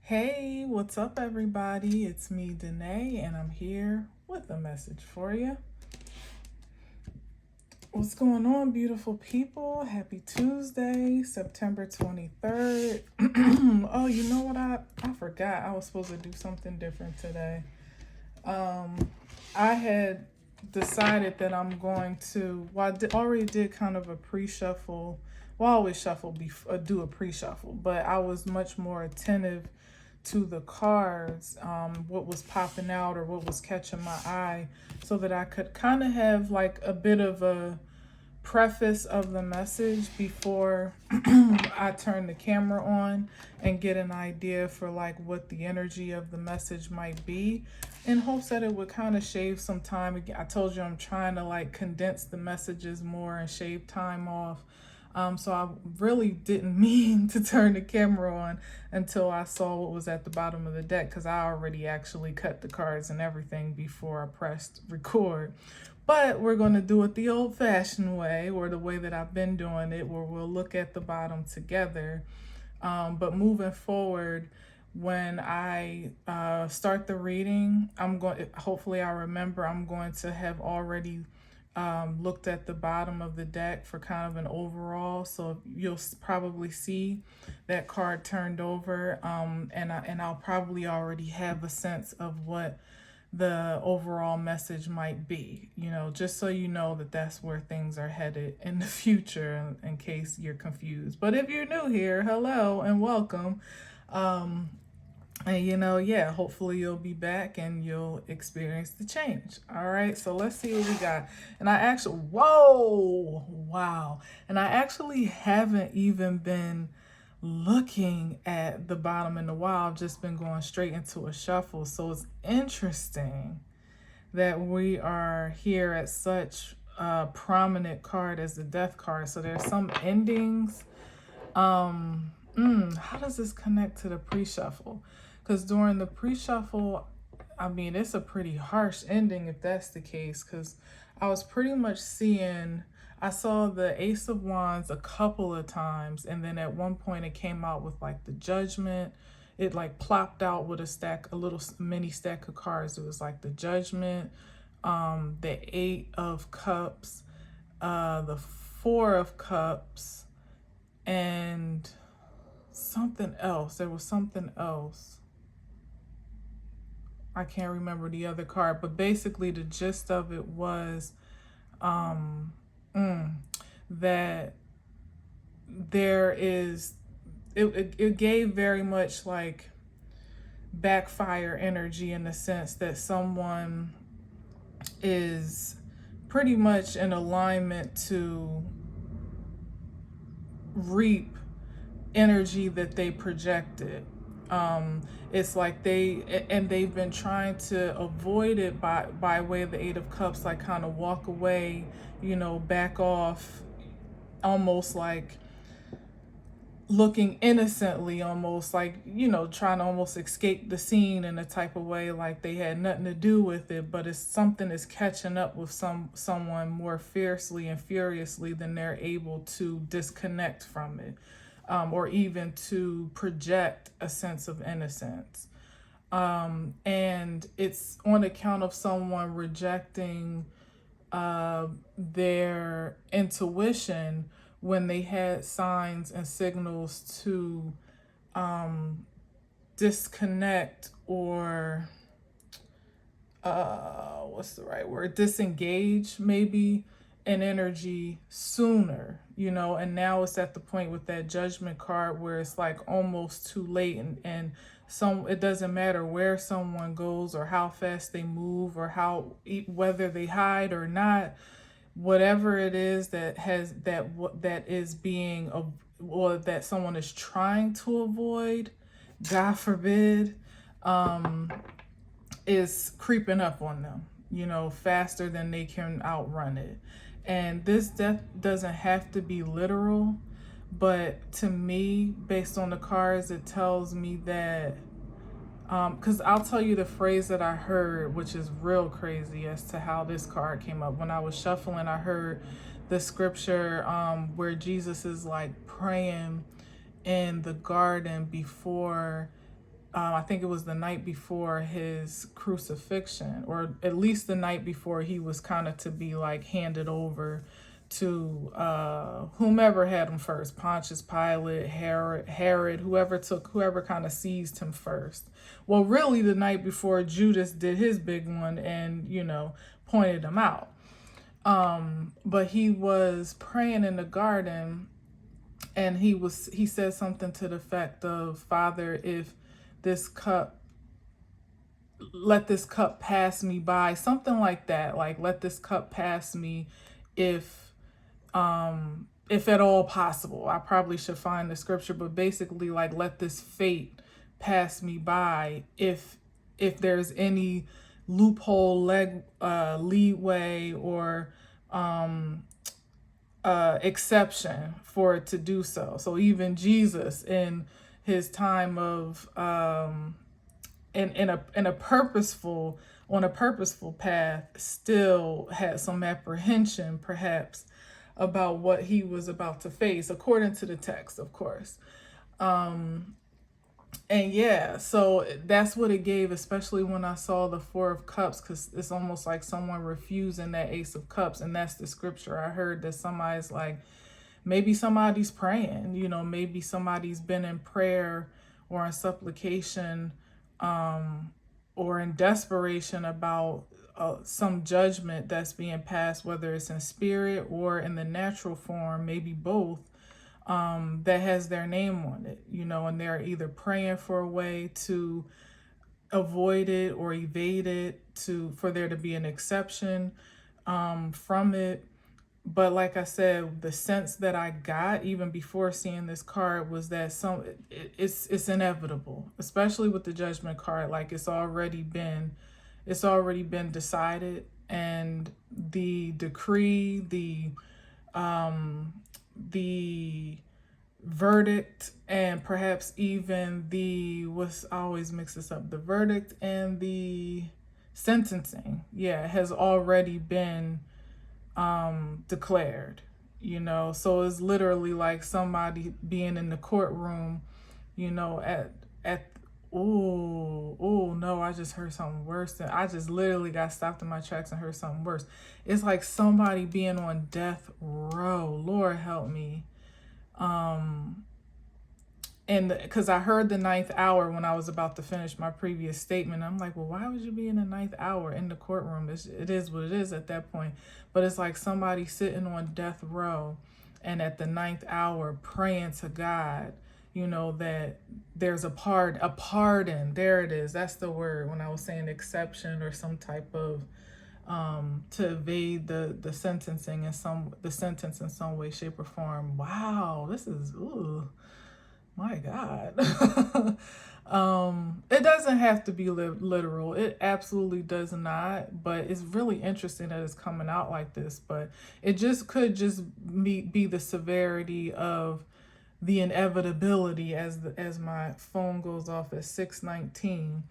Hey, what's up, everybody? It's me, Danae, and I'm here with a message for you. What's going on, beautiful people? Happy Tuesday, September 23rd. Oh, you know what? I forgot. I was supposed to do something different today. I had decided that I'm going to, well, already did kind of a pre shuffle. Well, I always do a pre shuffle, but I was much more attentive to the cards, what was popping out or what was catching my eye, so that I could kind of have like a bit of a preface of the message before I turn the camera on and get an idea for like what the energy of the message might be, in hopes that it would kind of shave some time. I told you I'm trying to like condense the messages more and shave time off. So I really didn't mean to turn the camera on until I saw what was at the bottom of the deck, because I already actually cut the cards and everything before I pressed record. But we're going to do it the old-fashioned way, or the way that I've been doing it, where we'll look at the bottom together. But moving forward, when I start the reading, hopefully I remember, I'm going to have already looked at the bottom of the deck for kind of an overall. So you'll probably see that card turned over, and I'll probably already have a sense of what the overall message might be, just so you know that that's where things are headed in the future, in case you're confused. But if you're new here, hello and welcome. And yeah, hopefully you'll be back and you'll experience the change. All right, so let's see what we got. And I actually, whoa, wow. And I actually haven't even been looking at the bottom in a while. I've just been going straight into a shuffle. So it's interesting that we are here at such a prominent card as the Death card. So there's some endings. How does this connect to the pre-shuffle? Because during the pre-shuffle, I mean, it's a pretty harsh ending if that's the case, because I was pretty much I saw the Ace of Wands a couple of times, and then at one point it came out with like the Judgment. It like plopped out with a little mini stack of cards. It was like the Judgment, the Eight of Cups, the Four of Cups, and something else. There was something else. I can't remember the other card, but basically the gist of it was that there is, it gave very much like backfire energy, in the sense that someone is pretty much in alignment to reap energy that they projected. It's like they've been trying to avoid it by way of the Eight of Cups, like kind of walk away, back off, almost like looking innocently, almost like, trying to almost escape the scene in a type of way, like they had nothing to do with it. But it's something is catching up with someone more fiercely and furiously than they're able to disconnect from it, or even to project a sense of innocence. And it's on account of someone rejecting their intuition when they had signs and signals to disconnect, or what's the right word, disengage maybe, an energy sooner, and now it's at the point with that Judgment card where it's like almost too late, and it doesn't matter where someone goes or how fast they move or whether they hide or not. Whatever it is that is being, or that someone is trying to avoid, God forbid, is creeping up on them, faster than they can outrun it. And this death doesn't have to be literal, but to me, based on the cards, it tells me that, because I'll tell you the phrase that I heard, which is real crazy as to how this card came up. When I was shuffling, I heard the scripture where Jesus is like praying in the garden before I think it was the night before his crucifixion, or at least the night before he was kind of to be like handed over to whomever had him first, Pontius Pilate, Herod, whoever kind of seized him first. Well, really the night before Judas did his big one and, pointed him out. But he was praying in the garden, and he said something to the effect of, Father, if this cup, let this cup pass me by, something like that, like let this cup pass me, if at all possible. I probably should find the scripture, but basically like let this fate pass me by, if there's any loophole, leeway, or exception for it to do so. So even Jesus in his time of in a purposeful, on a purposeful path, still had some apprehension perhaps about what he was about to face, according to the text, of course. And yeah, so that's what it gave, especially when I saw the Four of Cups, because it's almost like someone refusing that Ace of Cups. And that's the scripture. I heard that somebody's like, maybe somebody's praying, maybe somebody's been in prayer or in supplication, or in desperation about some judgment that's being passed, whether it's in spirit or in the natural form, maybe both, that has their name on it, and they're either praying for a way to avoid it or evade it, for there to be an exception from it. But like I said, the sense that I got even before seeing this card was that it's inevitable, especially with the Judgment card. Like it's already been decided, and the decree, the verdict, and perhaps even I always mix this up, the verdict and the sentencing, has already been declared, so it's literally like somebody being in the courtroom, at oh no, I just heard something worse. I just literally got stopped in my tracks and heard something worse. It's like somebody being on death row. Lord help me. And because I heard the ninth hour when I was about to finish my previous statement. I'm like, well, why would you be in the ninth hour in the courtroom? It is what it is at that point. But it's like somebody sitting on death row, and at the ninth hour praying to God, that there's a pardon. There it is. That's the word when I was saying exception, or some type of to evade the sentencing the sentence in some way, shape, or form. Wow, this is my God. It doesn't have to be literal. It absolutely does not. But it's really interesting that it's coming out like this. But it could be the severity of the inevitability, as my phone goes off at 6:19.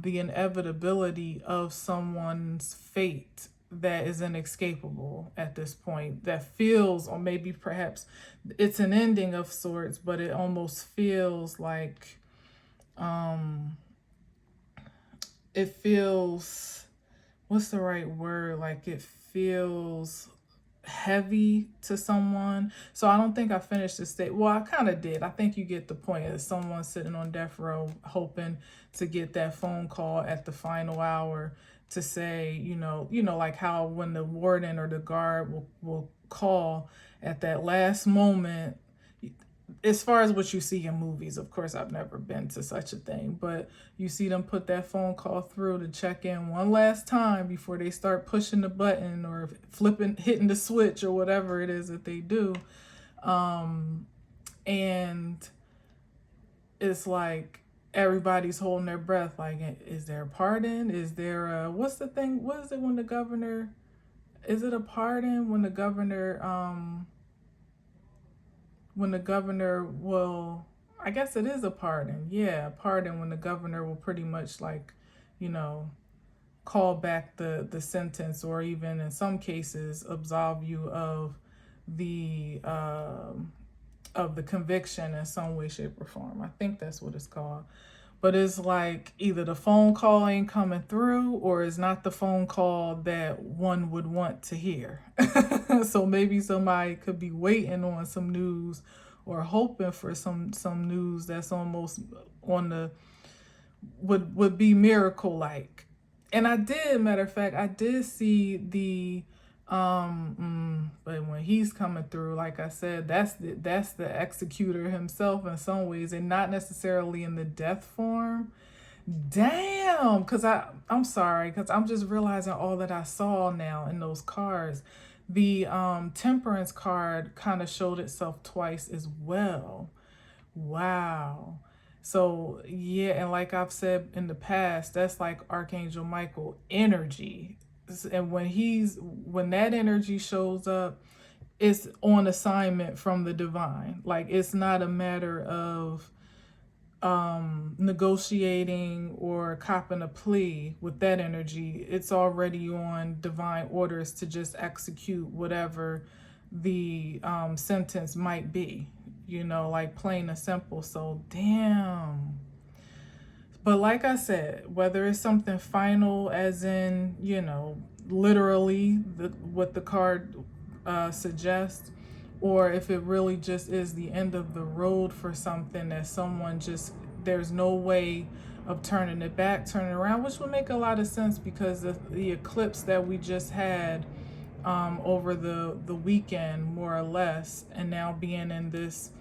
The inevitability of someone's fate that is inescapable at this point, that feels, or maybe perhaps it's an ending of sorts, but it almost feels like it feels, what's the right word, like it feels heavy to someone. So I don't think I finished the state. Well, I kind of did. I think you get the point. As someone sitting on death row hoping to get that phone call at the final hour to say, like how when the warden or the guard will call at that last moment, as far as what you see in movies. Of course, I've never been to such a thing, but you see them put that phone call through to check in one last time before they start pushing the button or hitting the switch or whatever it is that they do. And it's like everybody's holding their breath. Like, is there a pardon? Is there what's the thing? What is it when the governor, is it a pardon when the governor will, I guess it is a pardon. Yeah, a pardon when the governor will pretty much like, call back the sentence, or even in some cases absolve you of the conviction in some way, shape, or form. I think that's what it's called. but it's like either the phone call ain't coming through or it's not the phone call that one would want to hear. So maybe somebody could be waiting on some news or hoping for some news that's almost on the would be miracle like. And I did, matter of fact, I did see the but when he's coming through, like I said, that's the executor himself in some ways, and not necessarily in the death form. Damn, because I'm sorry, because I'm just realizing all that I saw now in those cards. The temperance card kind of showed itself twice as well. Wow. So yeah, and like I've said in the past, that's like Archangel Michael energy. And when that energy shows up, it's on assignment from the divine. Like it's not a matter of negotiating or copping a plea with that energy. It's already on divine orders to just execute whatever the sentence might be, like plain and simple. So damn. But like I said, whether it's something final, as in, literally what the card suggests, or if it really just is the end of the road for something that someone just, there's no way of turning it back, turning around, which would make a lot of sense because of the eclipse that we just had over the weekend, more or less, and now being in this,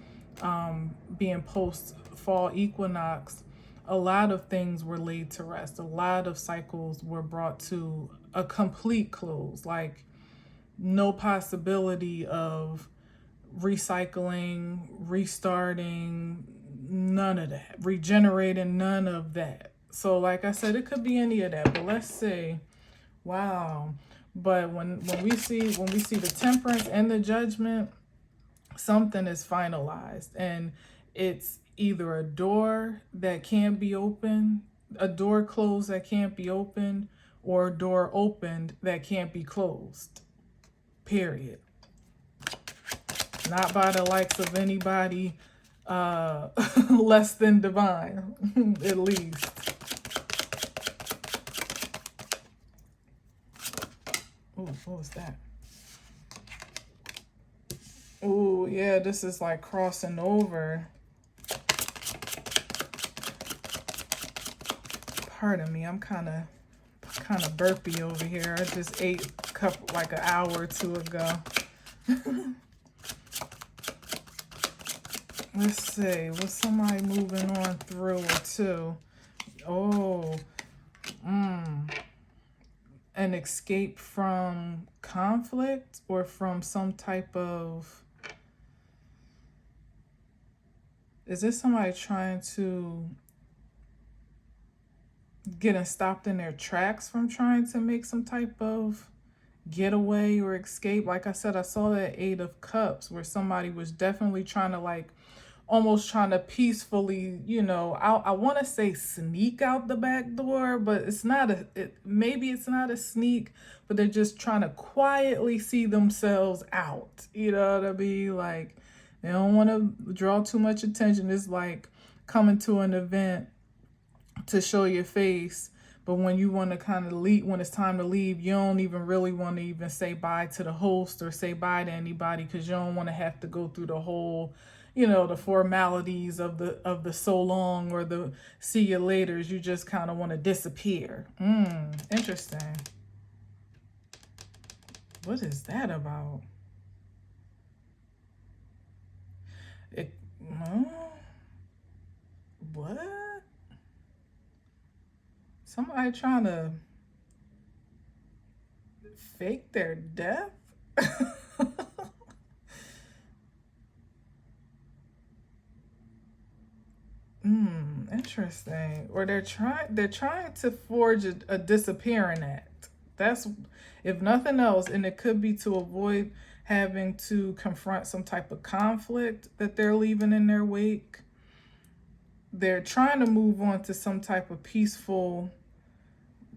being post fall equinox, a lot of things were laid to rest. A lot of cycles were brought to a complete close, like no possibility of recycling, restarting, none of that, regenerating, none of that. So like I said, it could be any of that, but let's see. Wow. But when we see the temperance and the judgment, something is finalized, and it's either a door that can't be opened, a door closed that can't be opened, or a door opened that can't be closed. Period. Not by the likes of anybody less than divine, at least. Oh, what was that? Oh, yeah, this is like crossing over. Pardon me, I'm kind of burpy over here. I just ate a cup like an hour or two ago. Let's see, was somebody moving on through or two? Oh, an escape from conflict or from some type of, is this somebody trying to getting stopped in their tracks from trying to make some type of getaway or escape? Like I said, I saw that Eight of Cups where somebody was definitely trying to, like, almost trying to peacefully, I want to say sneak out the back door, but it's not maybe it's not a sneak, but they're just trying to quietly see themselves out. You know what I mean? Like, they don't want to draw too much attention. It's like coming to an event to show your face, but when you want to kind of leave, when it's time to leave, you don't even really want to even say bye to the host or say bye to anybody, because you don't want to have to go through the whole, the formalities of the so long or the see you laters. You just kind of want to disappear. Interesting. What is that about? What? Somebody trying to fake their death? Interesting. Or they're trying to forge a disappearing act. That's, if nothing else, and it could be to avoid having to confront some type of conflict that they're leaving in their wake. They're trying to move on to some type of peaceful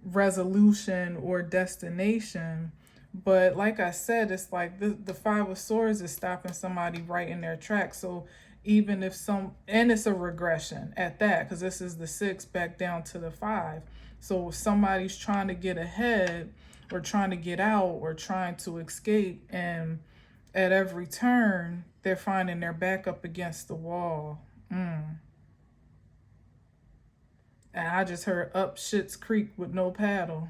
resolution or destination. But like I said, it's like the Five of Swords is stopping somebody right in their tracks. So even if and it's a regression at that, because this is the 6 back down to the 5. So if somebody's trying to get ahead or trying to get out or trying to escape, and at every turn they're finding their back up against the wall. And I just heard up Shit's Creek with no paddle.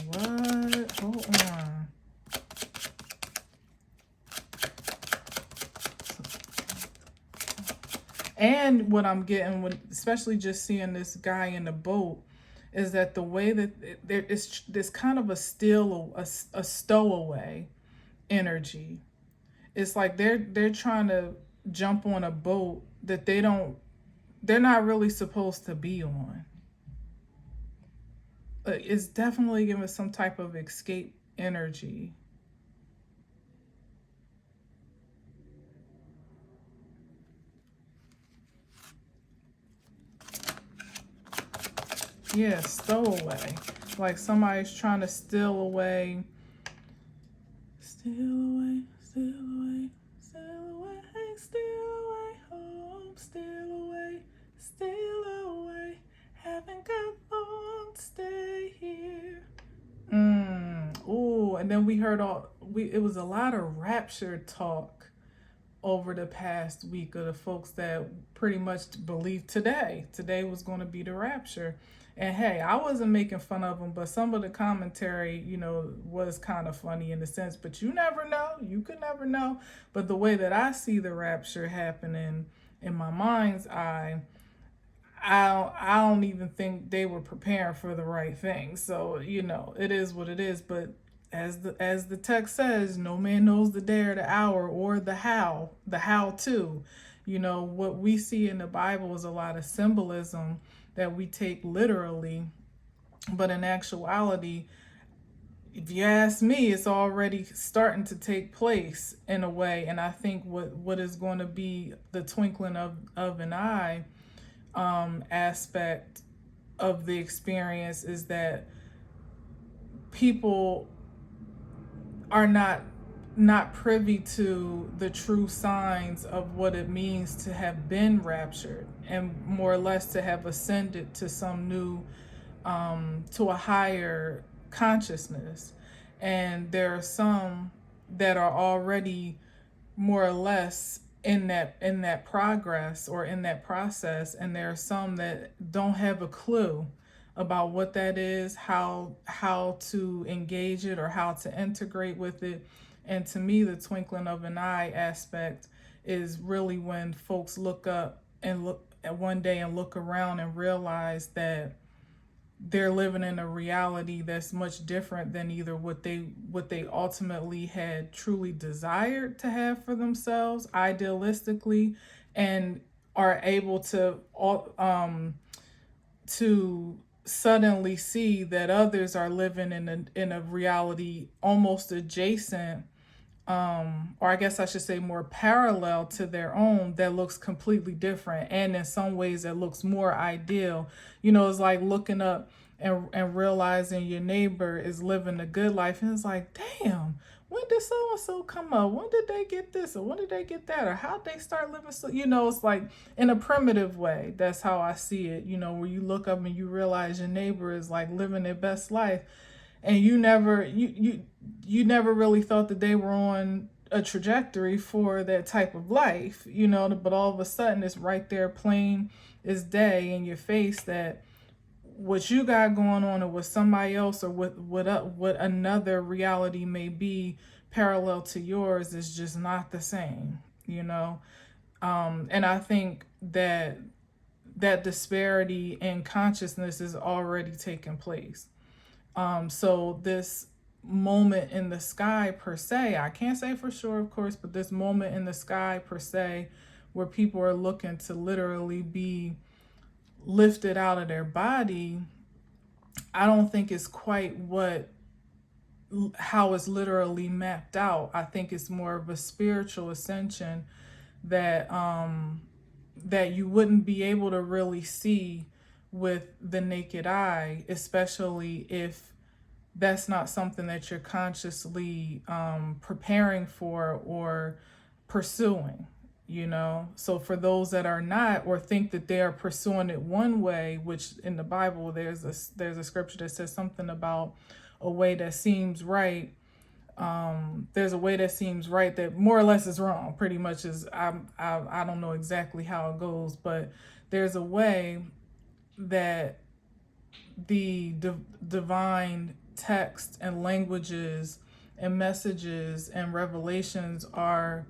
What? Hold on. And what I'm getting, especially just seeing this guy in the boat, is that the way that there is this kind of a stowaway energy. It's like they're trying to jump on a boat that they're not really supposed to be on. It's definitely giving some type of escape energy. Yeah, stowaway. Like somebody's trying to steal away. Steal away, steal away, steal away, steal away, home, steal away, steal away. Haven't got long to stay here. Ooh, and then we heard it was a lot of rapture talk over the past week of the folks that pretty much believed today was going to be the rapture. And hey, I wasn't making fun of them, but some of the commentary, was kind of funny in a sense, but you never know. You could never know. But the way that I see the rapture happening in my mind's eye, I don't even think they were preparing for the right thing. So, it is what it is. But as the text says, no man knows the day or the hour or the how to. What we see in the Bible is a lot of symbolism that we take literally, but in actuality, if you ask me, it's already starting to take place in a way. And I think what is going to be the twinkling of an eye aspect of the experience is that people are not privy to the true signs of what it means to have been raptured and more or less to have ascended to some new to a higher consciousness. And there are some that are already more or less in that progress or in that process, and there are some that don't have a clue about what that is, how to engage it or how to integrate with it. And to me, the twinkling of an eye aspect is really when folks look up and look at one day and look around and realize that they're living in a reality that's much different than either what they ultimately had truly desired to have for themselves idealistically, and are able to suddenly see that others are living in a reality almost adjacent, or I guess I should say more parallel to their own, that looks completely different, and in some ways that looks more ideal. It's like looking up and realizing your neighbor is living a good life, and it's like, damn, when did so and so come up? When did they get this, or when did they get that, or how'd they start living? So it's like in a primitive way. That's how I see it. Where you look up and you realize your neighbor is like living their best life, and you never really thought that they were on a trajectory for that type of life, but all of a sudden it's right there plain as day in your face that what you got going on or what somebody else or what another reality may be parallel to yours is just not the same, and I think that disparity in consciousness is already taking place. So this moment in the sky per se, I can't say for sure, of course, but this moment in the sky per se, where people are looking to literally be lifted out of their body, I don't think it's quite how it's literally mapped out. I think it's more of a spiritual ascension that that you wouldn't be able to really see with the naked eye, especially if that's not something that you're consciously preparing for or pursuing, you know. So for those that are not, or think that they are pursuing it one way, which in the Bible there's a scripture that says something about a way that seems right. There's a way that seems right that more or less is wrong. Pretty much is I don't know exactly how it goes, but there's a way that the divine text and languages and messages and revelations are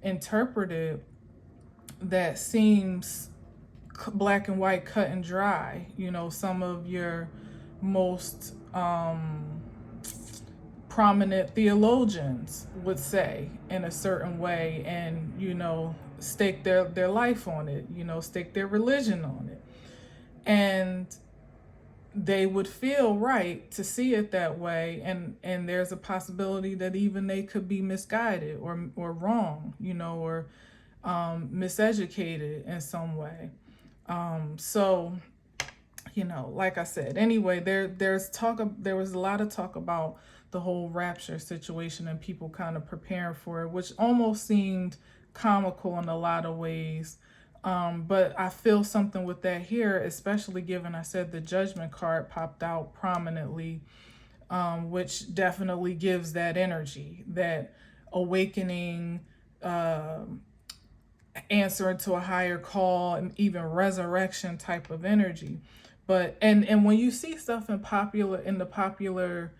interpreted that seems black and white, cut and dry. You know, some of your most prominent theologians would say in a certain way, and, you know, stake their life on it, you know, stake their religion on it. And they would feel right to see it that way, and there's a possibility that even they could be misguided or wrong, you know, or miseducated in some way. So, you know, like I said, anyway, there was a lot of talk about the whole rapture situation and people kind of preparing for it, which almost seemed comical in a lot of ways. But I feel something with that here, especially given I said the judgment card popped out prominently, which definitely gives that energy, that awakening, answering to a higher call, and even resurrection type of energy. But and when you see stuff in the popular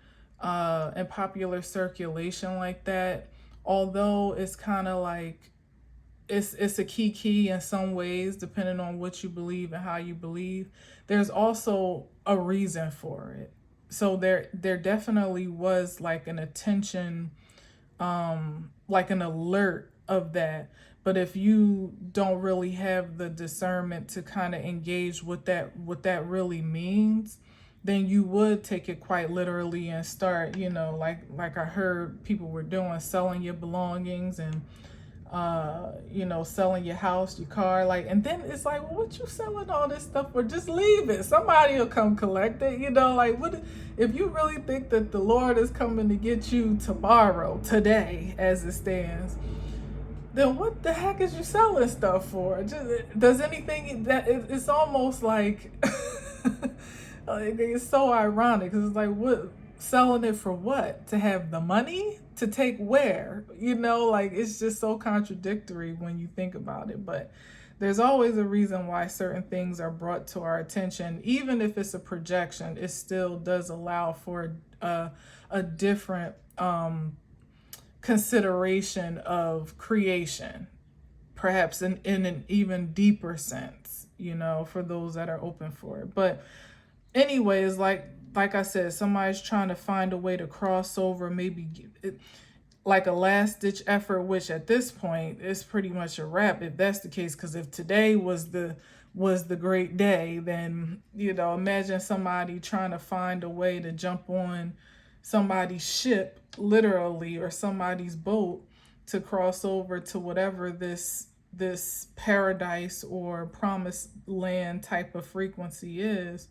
circulation like that, although it's kind of like it's a key in some ways, depending on what you believe and how you believe, there's also a reason for it. So there definitely was like an attention, like an alert of that. But if you don't really have the discernment to kind of engage what that really means, then you would take it quite literally and start, you know, like I heard people were doing, selling your belongings and you know, selling your house, your car, like, and then it's like, well, what you selling all this stuff for? Just leave it. Somebody will come collect it, you know, like, what if you really think that the Lord is coming to get you tomorrow, today, as it stands, then what the heck is you selling stuff for? Just, does anything that it's almost like it's so ironic, because it's like, what, selling it for what? To have the money? To take where? You know, like, it's just so contradictory when you think about it. But there's always a reason why certain things are brought to our attention. Even if it's a projection, it still does allow for a different consideration of creation, perhaps in an even deeper sense, you know, for those that are open for it. But anyways, like I said, somebody's trying to find a way to cross over, maybe like a last ditch effort, which at this point is pretty much a wrap if that's the case. Because if today was the great day, then, you know, imagine somebody trying to find a way to jump on somebody's ship, literally, or somebody's boat to cross over to whatever this paradise or promised land type of frequency is.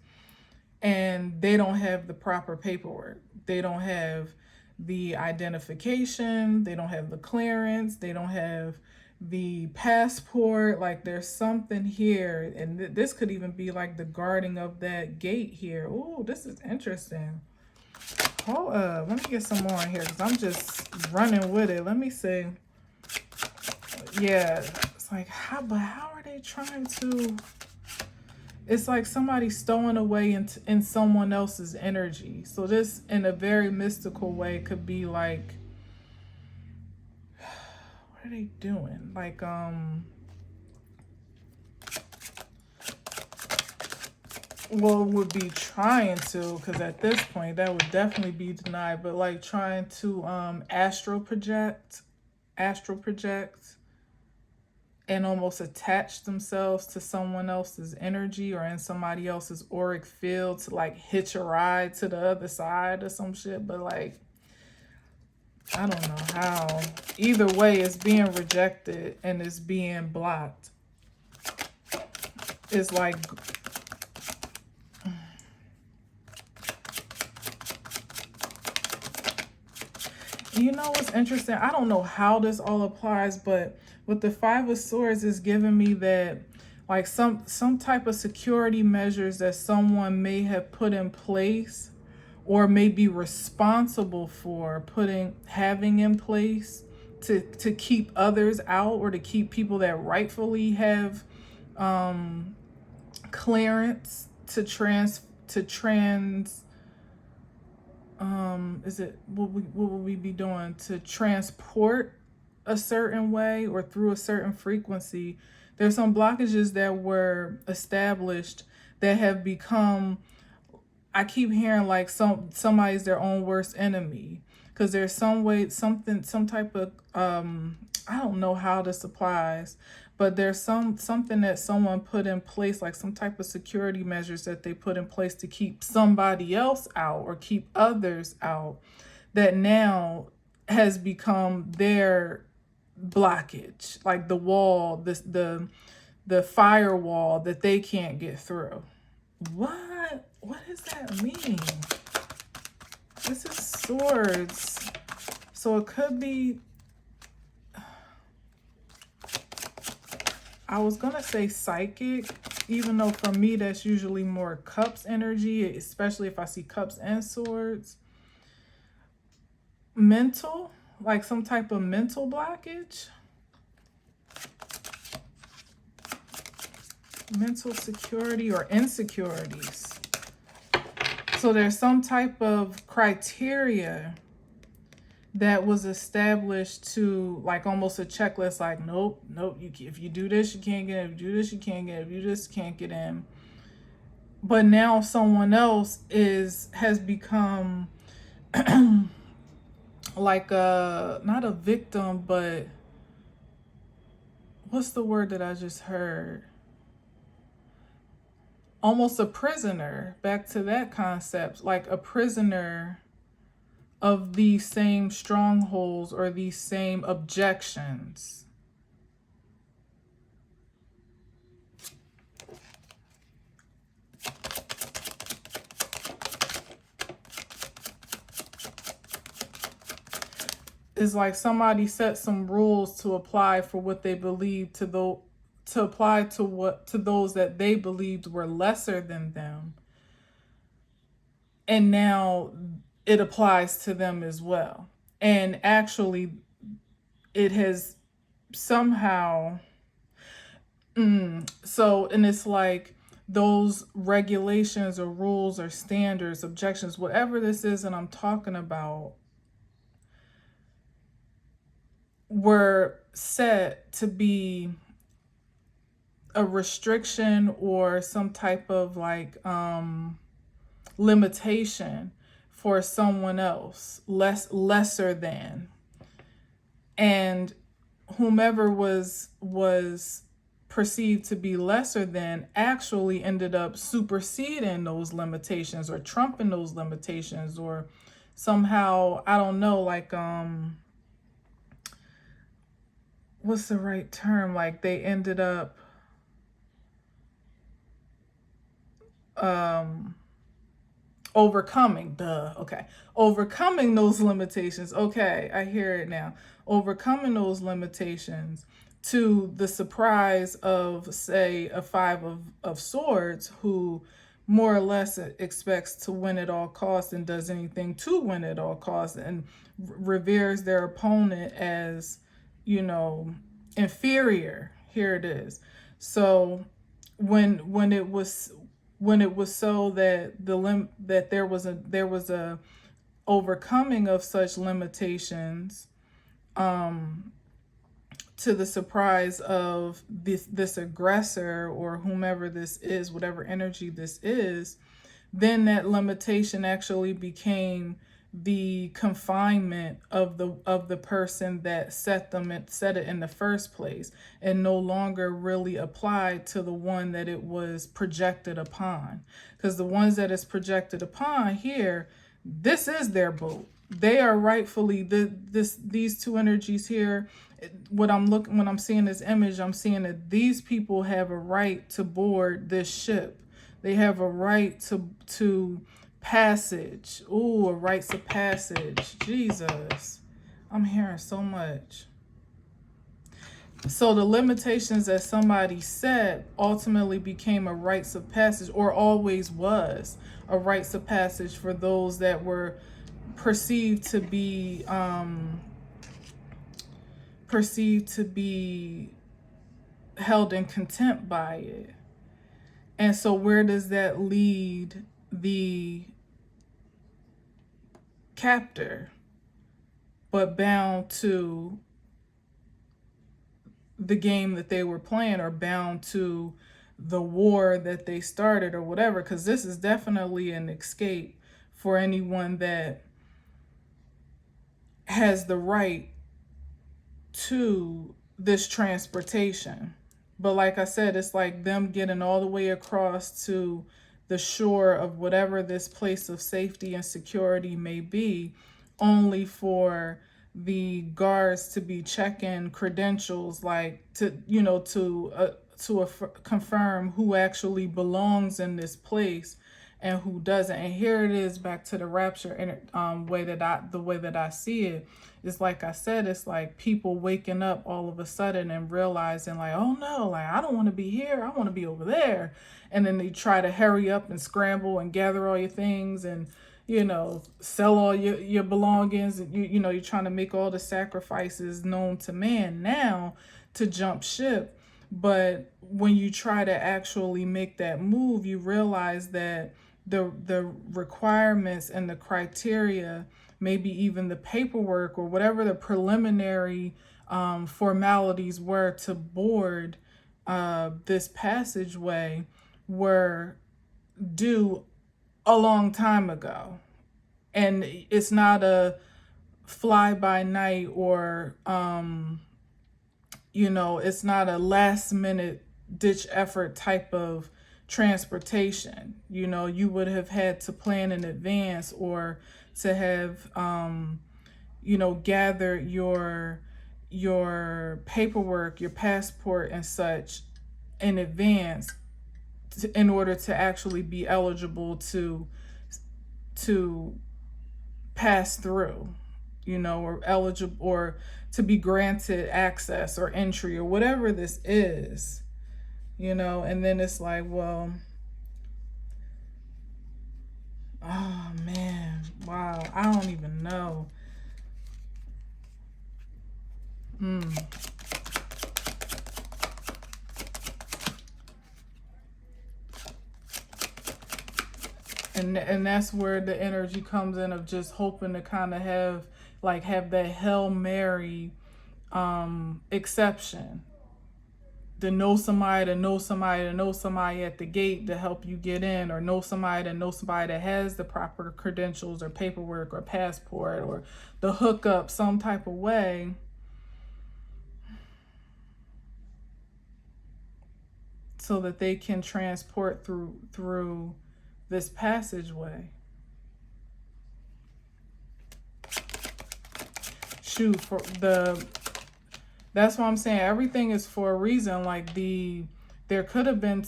And they don't have the proper paperwork. They don't have the identification. They don't have the clearance. They don't have the passport. Like, there's something here. And this could even be like the guarding of that gate here. Oh, this is interesting. Hold up. Let me get some more in here, because I'm just running with it. Let me see. Yeah. It's like, how are they trying to... It's like somebody stowing away in someone else's energy. So this, in a very mystical way, could be like, what are they doing? Like, well, would be trying to, because at this point that would definitely be denied, but like trying to astral project, and almost attach themselves to someone else's energy or in somebody else's auric field to like hitch a ride to the other side or some shit. But like, I don't know how. Either way, it's being rejected and it's being blocked. It's like, You know what's interesting? I don't know how this all applies, but with the Five of Swords is giving me that like some type of security measures that someone may have put in place or may be responsible for having in place to keep others out, or to keep people that rightfully have clearance to trans is it what would we be doing to transport a certain way or through a certain frequency. There's some blockages that were established that have become, I keep hearing like somebody's their own worst enemy, because there's some type of I don't know how this applies, but there's something that someone put in place, like some type of security measures that they put in place to keep somebody else out or keep others out, that now has become their blockage, like the wall, the firewall that they can't get through. What does that mean? This is swords. So it could be, I was going to say psychic, even though for me that's usually more cups energy, especially if I see cups and swords. Mental, like some type of mental blockage. Mental security or insecurities. So there's some type of criteria that was established to, like almost a checklist, like nope, if you do this you can't get in, if you do this you can't get in, if you do this you can't get in. But now someone else has become like not a victim, but what's the word that I just heard? Almost a prisoner, back to that concept, like a prisoner of these same strongholds or these same objections. It's like somebody set some rules to apply for what they believe to apply to those that they believed were lesser than them. And now it applies to them as well. And actually it has somehow and it's like those regulations or rules or standards, objections, whatever this is that I'm talking about, were set to be a restriction or some type of like limitation for someone else, lesser than. And whomever was perceived to be lesser than actually ended up superseding those limitations or trumping those limitations, or somehow, I don't know, like what's the right term? Like they ended up overcoming overcoming those limitations. Okay, I hear it now. Overcoming those limitations, to the surprise of, say, a Five of Swords, who more or less expects to win at all costs and does anything to win at all costs, and reveres their opponent as, inferior. Here it is. So when it was so that that there was a overcoming of such limitations, to the surprise of this aggressor or whomever this is, whatever energy this is, then that limitation actually became the confinement of the person that set it in the first place, and no longer really applied to the one that it was projected upon. Because the ones that it's projected upon here, this is their boat. They are rightfully these two energies here. When I'm seeing this image, I'm seeing that these people have a right to board this ship. They have a right to passage. Ooh, a rights of passage. Jesus. I'm hearing so much. So the limitations that somebody set ultimately became a rites of passage, or always was a rites of passage for those that were perceived to be held in contempt by it. And so where does that lead the captor, but bound to the game that they were playing, or bound to the war that they started, or whatever? Because this is definitely an escape for anyone that has the right to this transportation. But like I said, it's like them getting all the way across to the shore of whatever this place of safety and security may be, only for the guards to be checking credentials, like to confirm who actually belongs in this place and who doesn't. And here it is, back to the rapture, and the way that I see it is, like I said, it's like people waking up all of a sudden and realizing, like, oh no, like I don't want to be here, I want to be over there. And then they try to hurry up and scramble and gather all your things and sell all your belongings. And you're trying to make all the sacrifices known to man now to jump ship. But when you try to actually make that move, you realize that the requirements and the criteria, maybe even the paperwork or whatever the preliminary formalities were to board this passageway, were due a long time ago. And it's not a fly by night, or it's not a last minute ditch effort type of transportation. You would have had to plan in advance, or to have gathered your paperwork, your passport and such in advance, in order to actually be eligible to pass through, or eligible, or to be granted access or entry, or whatever this is, and then it's like, well, oh man, wow, I don't even know. And that's where the energy comes in, of just hoping to kind of have that Hail Mary exception, to know somebody at the gate to help you get in, or know somebody that has the proper credentials or paperwork or passport, or the hookup some type of way, so that they can transport through this passageway. That's why I'm saying everything is for a reason. Like there could have been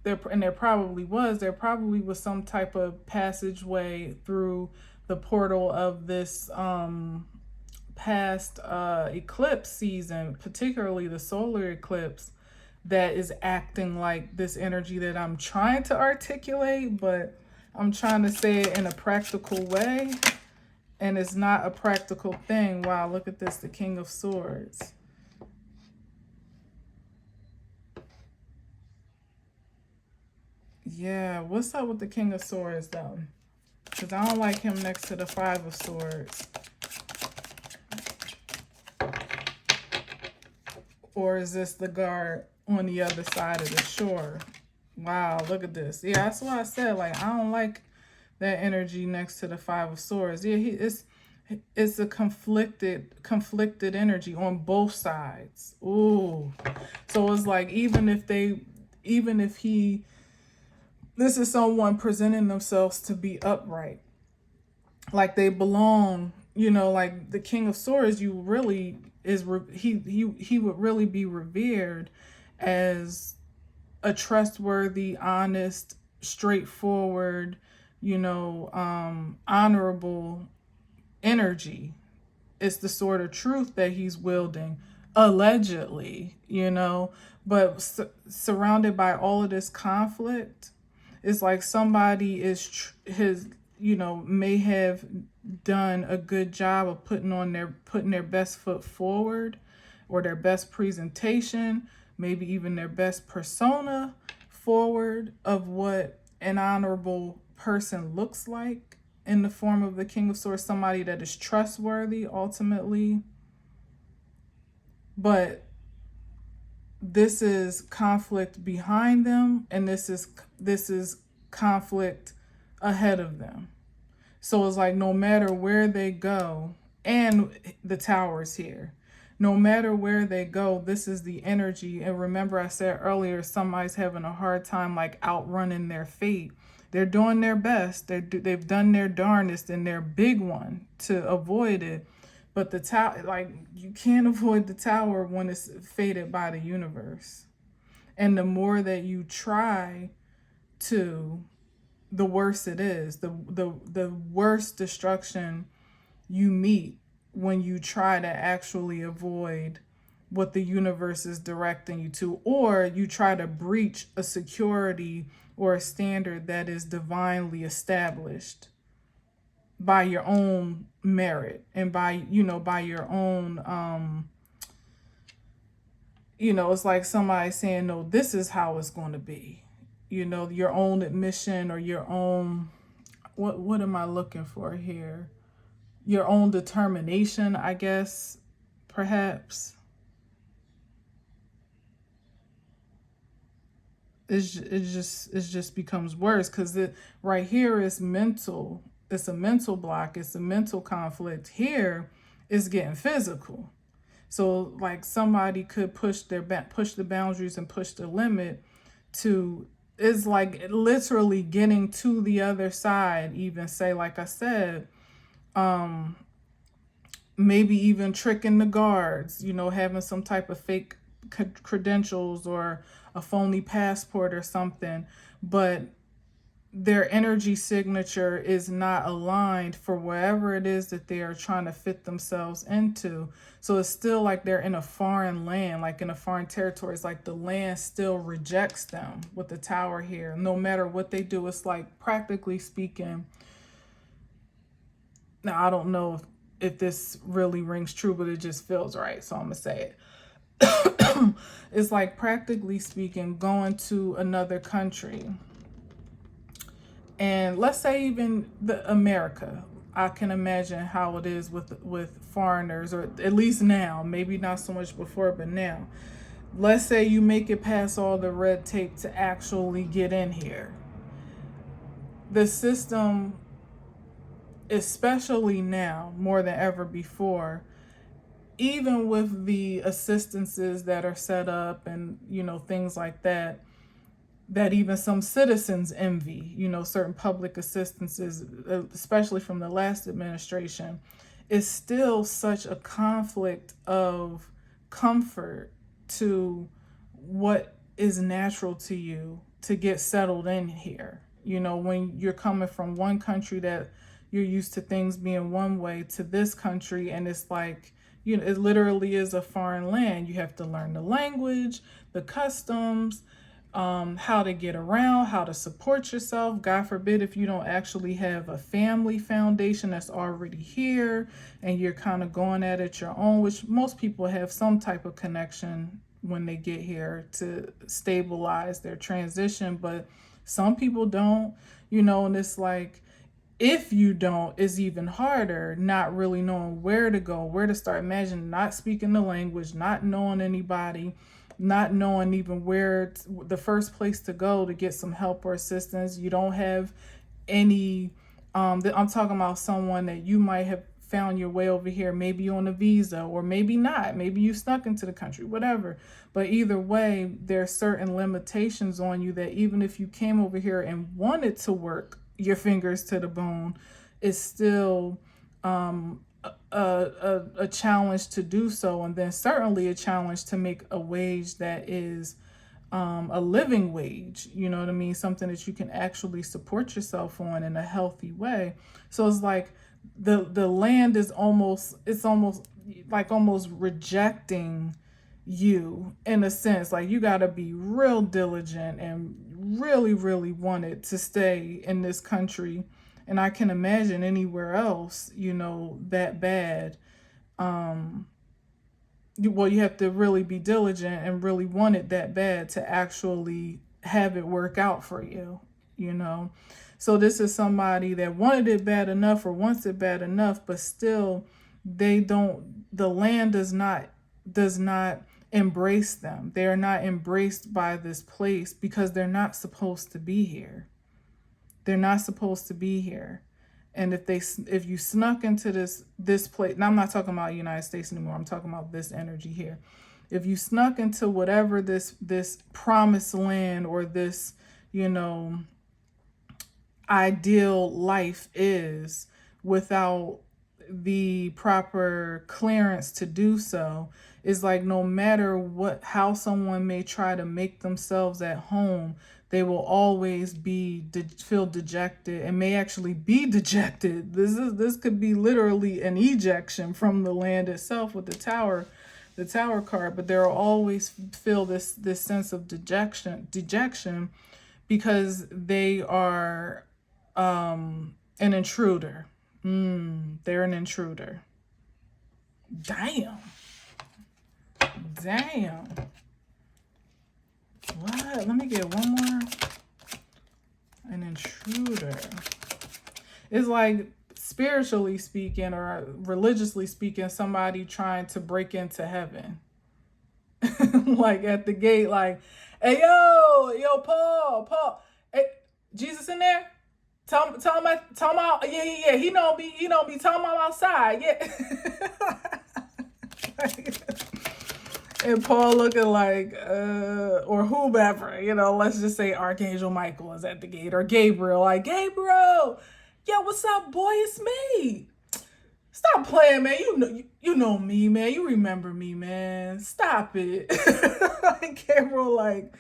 there probably was some type of passageway through the portal of this past eclipse season, particularly the solar eclipse, that is acting like this energy that I'm trying to articulate, but I'm trying to say it in a practical way, and it's not a practical thing. Wow, look at this, the King of Swords. Yeah, what's up with the King of Swords though? Because I don't like him next to the Five of Swords. Or is this the guard on the other side of the shore? Wow, look at this. Yeah, that's what I said. Like, I don't like that energy next to the Five of Swords. Yeah, it's a conflicted energy on both sides. Ooh. So it's like, this is someone presenting themselves to be upright, like they belong, like the King of Swords, he would really be revered as a trustworthy, honest, straightforward, honorable energy. it's the sword of truth that he's wielding, allegedly, but surrounded by all of this conflict. It's like somebody is may have done a good job of putting their best foot forward, or their best presentation, maybe even their best persona forward of what an honorable person looks like in the form of the King of Swords, somebody that is trustworthy ultimately. But this is conflict behind them, and this is conflict ahead of them. So it's like no matter where they go, and the tower's here, no matter where they go, this is the energy. And remember, I said earlier, somebody's having a hard time like outrunning their fate. They're doing their best. They've done their darndest in their big one to avoid it. But the tower, like, you can't avoid the tower when it's fated by the universe. And the more that you try to, the worse it is. The worse destruction you meet when you try to actually avoid what the universe is directing you to, or you try to breach a security or a standard that is divinely established by your own merit and by your own it's like somebody saying, no, this is how it's going to be, your own admission, or your own, what am I looking for here, your own determination, I guess, perhaps. It just becomes worse, because it right here is mental. It's a mental block. It's a mental conflict. Here is getting physical. So like somebody could push the boundaries and push the limit to, is like literally getting to the other side. Even say, like I said, maybe even tricking the guards. Having some type of fake credentials or a phony passport or something, but their energy signature is not aligned for wherever it is that they are trying to fit themselves into. So it's still like they're in a foreign land, like in a foreign territory. It's like the land still rejects them with the tower here. No matter what they do, it's like, practically speaking, now I don't know if this really rings true, but it just feels right, so I'm gonna say it. It's like, practically speaking, going to another country, and let's say even America. I can imagine how it is with foreigners, or at least now, maybe not so much before, but now. Let's say you make it past all the red tape to actually get in here. The system, especially now, more than ever before, even with the assistances that are set up and, things like that, that even some citizens envy, certain public assistances, especially from the last administration, is still such a conflict of comfort to what is natural to you to get settled in here. When you're coming from one country that you're used to things being one way, to this country, and it's like, it literally is a foreign land. You have to learn the language, the customs, how to get around, how to support yourself. God forbid if you don't actually have a family foundation that's already here and you're kind of going at it your own, which most people have some type of connection when they get here to stabilize their transition, but some people don't, and it's like, if you don't, it's even harder, not really knowing where to go, where to start. Imagine not speaking the language, not knowing anybody, not knowing even where the first place to go to get some help or assistance. You don't have any, I'm talking about someone that you might have found your way over here, maybe on a visa, or maybe not, maybe you snuck into the country, whatever. But either way, there are certain limitations on you that even if you came over here and wanted to work your fingers to the bone, it's still a challenge to do so, and then certainly a challenge to make a wage that is a living wage, you know what I mean, something that you can actually support yourself on in a healthy way. So it's like the land is almost, it's almost like almost rejecting you in a sense. Like you got to be real diligent and really really want it to stay in this country, and I can imagine anywhere else, that bad. Well, you have to really be diligent and really want it that bad to actually have it work out for you, you know. So this is somebody that wanted it bad enough or wants it bad enough, but still the land does not embrace them. They are not embraced by this place because they're not supposed to be here. They're not supposed to be here. And if you snuck into this place, now I'm not talking about United States anymore. I'm talking about this energy here. If you snuck into whatever this promised land or this, ideal life is without the proper clearance to do so, is like no matter how someone may try to make themselves at home, they will always feel dejected and may actually be dejected. This could be literally an ejection from the land itself with the tower card, but they'll always feel this sense of dejection because they are an intruder. They're an intruder. Damn. What? Let me get one more. An intruder. It's like, spiritually speaking or religiously speaking, somebody trying to break into heaven. Like at the gate, like, hey, yo, Paul, hey, Jesus in there? Tell him, yeah. He know me. Tell him I'm outside. Yeah. And Paul looking like, or whomever, let's just say Archangel Michael is at the gate, or Gabriel, like, Gabriel, yo, what's up, boy? It's me. Stop playing, man. You know me, man. You remember me, man. Stop it. Gabriel, like,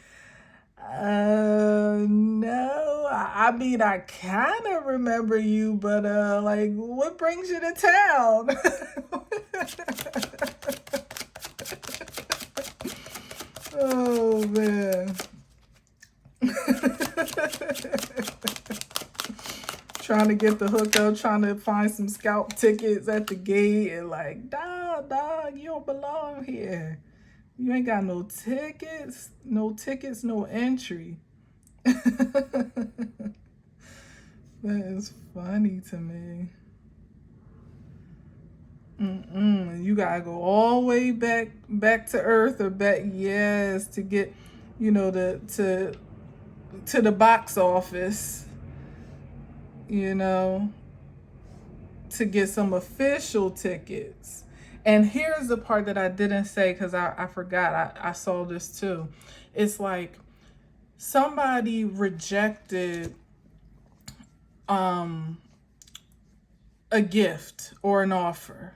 no. I mean, I kind of remember you, but like, what brings you to town? Oh man. Trying to get the hookup, trying to find some scalp tickets at the gate, and like, dog, you don't belong here. You ain't got no tickets, no entry. That is funny to me. You gotta go all the way back to Earth, or back, yes, to get, to the box office, to get some official tickets. And here's the part that I didn't say because I forgot. I saw this too. It's like somebody rejected a gift or an offer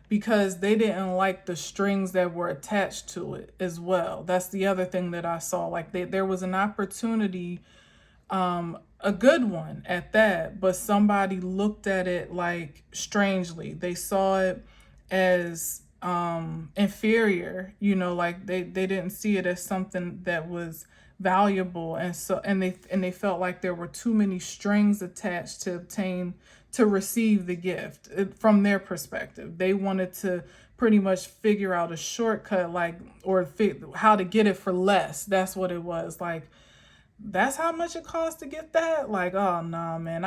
because they didn't like the strings that were attached to it as well. That's the other thing that I saw. Like there was an opportunity, a good one at that, but somebody looked at it like strangely. They saw it as inferior, like they didn't see it as something that was valuable, and they felt like there were too many strings attached to receive the gift. From their perspective, they wanted to pretty much figure out a shortcut, like, or how to get it for less. That's what it was. Like, that's how much it costs to get that? Like, oh no, man,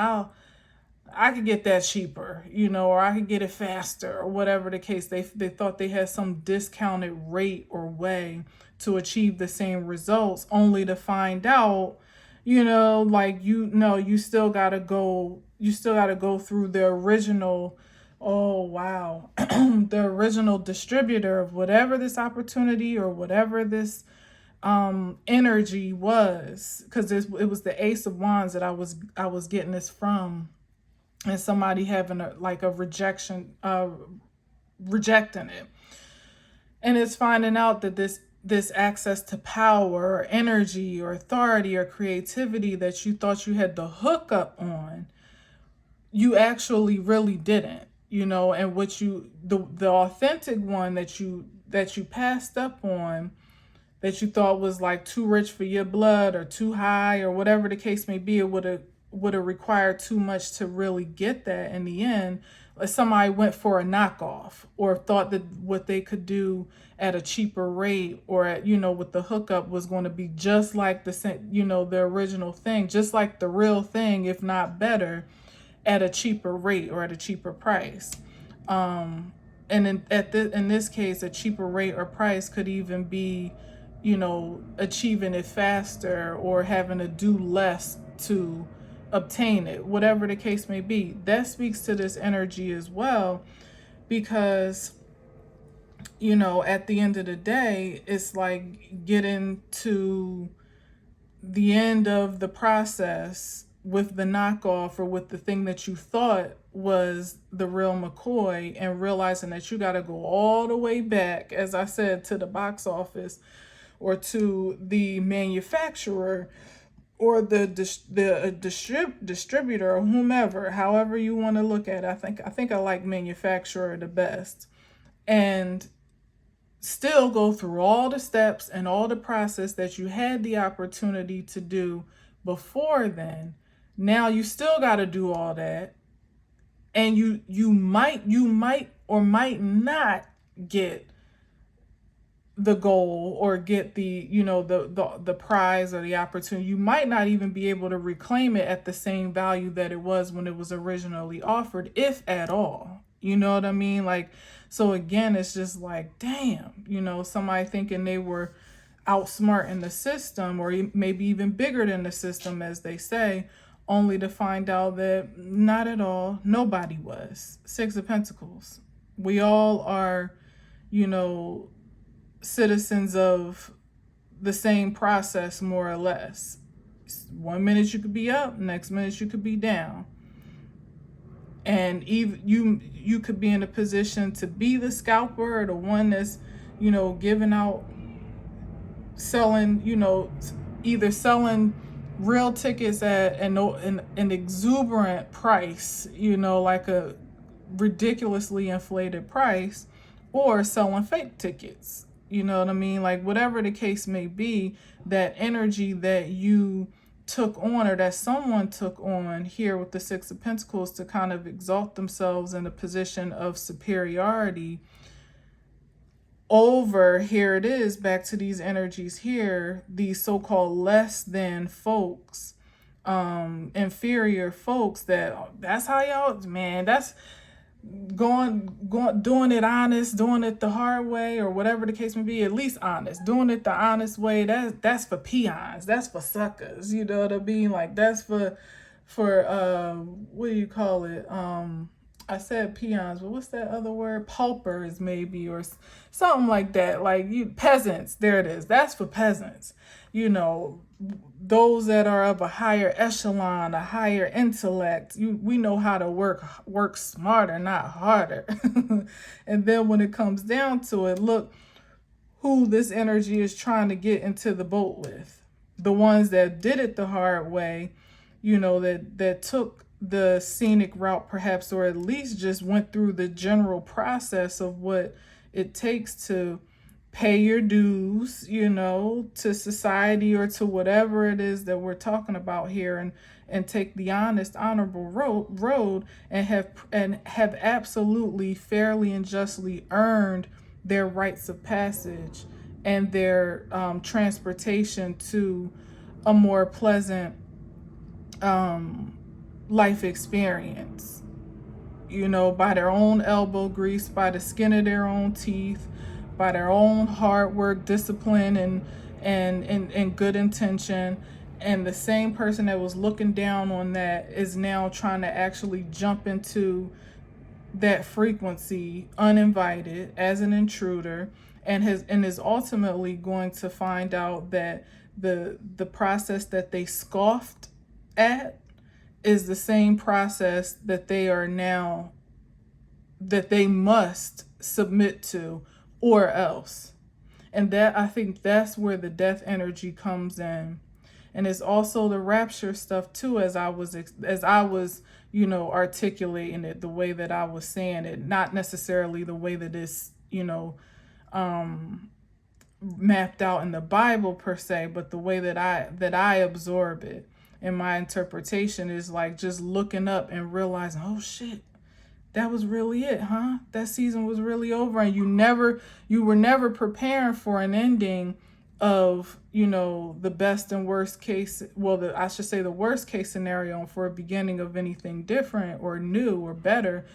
I could get that cheaper, or I could get it faster, or whatever the case. They thought they had some discounted rate or way to achieve the same results, only to find out, like, you still gotta go through the original, oh wow, the original distributor of whatever this opportunity or whatever this energy was, because it was the Ace of Wands that I was getting this from. And somebody having a rejection, rejecting it. And it's finding out that this access to power or energy or authority or creativity that you thought you had the hookup on, you actually really didn't, and what the authentic one that you passed up on, that you thought was like too rich for your blood or too high or whatever the case may be, it would have required too much to really get that in the end. Somebody went for a knockoff or thought that what they could do at a cheaper rate or at, with the hookup was going to be just like the original thing, just like the real thing, if not better, at a cheaper rate or at a cheaper price. And in this case, a cheaper rate or price could even be, achieving it faster or having to do less to obtain it, whatever the case may be. That speaks to this energy as well, because, at the end of the day, it's like getting to the end of the process with the knockoff or with the thing that you thought was the real McCoy, and realizing that you got to go all the way back, as I said, to the box office or to the manufacturer or the distributor or whomever, however you want to look at it. I think I like manufacturer the best. And still go through all the steps and all the process that you had the opportunity to do before then. Now you still got to do all that, and you might or might not get the goal or get the the prize or the opportunity. You might not even be able to reclaim it at the same value that it was when it was originally offered, if at all. You know what I mean? Like, so again, it's just like, damn, somebody thinking they were outsmarting the system or maybe even bigger than the system, as they say, only to find out that not at all. Nobody was. Six of Pentacles. We all are, citizens of the same process, more or less. 1 minute you could be up, next minute you could be down. And even you could be in a position to be the scalper or the one that's, giving out, selling, either selling real tickets at an exuberant price, like a ridiculously inflated price, or selling fake tickets. You know what I mean? Like, whatever the case may be, that energy that you took on, or that someone took on here with the Six of Pentacles, to kind of exalt themselves in a position of superiority over, here it is, back to these energies here, these so-called less than folks, inferior folks, that's how y'all, man, that's going doing it honest, doing it the hard way, or whatever the case may be. At least honest, doing it the honest way, that's for peons, that's for suckers, you know what I mean? Like, that's for what do you call it, I said peons, but what's that other word? Paupers, maybe, or something like that. Like, peasants, there it is. That's for peasants. Those that are of a higher echelon, a higher intellect. We know how to work smarter, not harder. And then when it comes down to it, look who this energy is trying to get into the boat with. The ones that did it the hard way, that took the scenic route, perhaps, or at least just went through the general process of what it takes to pay your dues, to society or to whatever it is that we're talking about here, and take the honest, honorable road, and have absolutely fairly and justly earned their rites of passage and their transportation to a more pleasant life experience, by their own elbow grease, by the skin of their own teeth, by their own hard work, discipline, and good intention. And the same person that was looking down on that is now trying to actually jump into that frequency uninvited, as an intruder, and is ultimately going to find out that the process that they scoffed at is the same process that they must submit to, or else. And that, I think, that's where the death energy comes in. And it's also the rapture stuff too, as I was, articulating it the way that I was saying it, not necessarily the way that it's, mapped out in the Bible per se, but the way that I absorb it. And my interpretation is like just looking up and realizing, oh shit, that was really it, huh? That season was really over, and you were never preparing for an ending of, the best and worst case, well, I should say the worst case scenario for a beginning of anything different or new or better,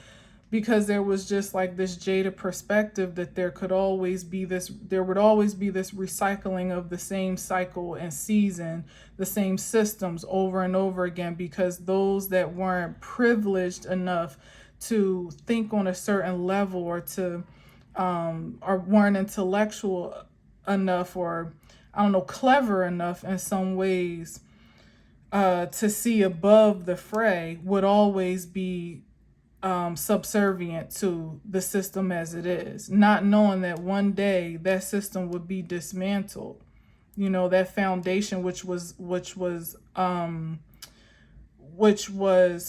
because there was just like this jaded perspective that there would always be this recycling of the same cycle and season, the same systems over and over again, because those that weren't privileged enough to think on a certain level, or to or weren't intellectual enough, or I don't know, clever enough in some ways to see above the fray, would always be subservient to the system as it is, not knowing that one day that system would be dismantled. That foundation, which was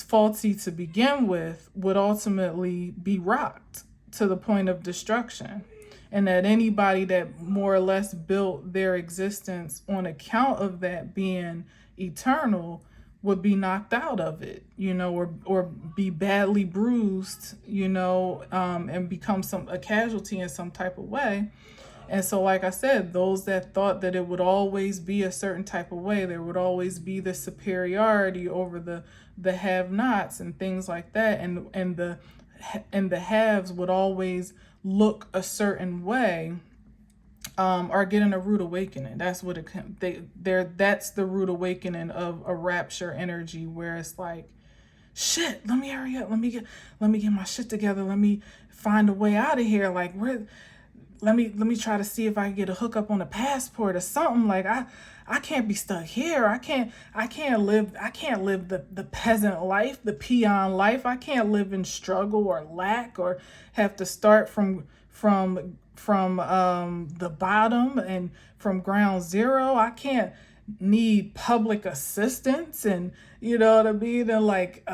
faulty to begin with, would ultimately be rocked to the point of destruction. And that anybody that more or less built their existence on account of that being eternal would be knocked out of it, or be badly bruised, and become a casualty in some type of way. And so, like I said, those that thought that it would always be a certain type of way, there would always be the superiority over the have-nots and things like that, and the haves would always look a certain way, are getting a rude awakening. That's what that's the rude awakening of a rapture energy, where it's like, shit, let me hurry up, let me get my shit together, let me find a way out of here. Like, let me try to see if I can get a hookup on a passport or something. Like, I can't be stuck here. I can't live the peasant life, the peon life. I can't live in struggle or lack, or have to start from the bottom and from ground zero. I can't need public assistance, and and like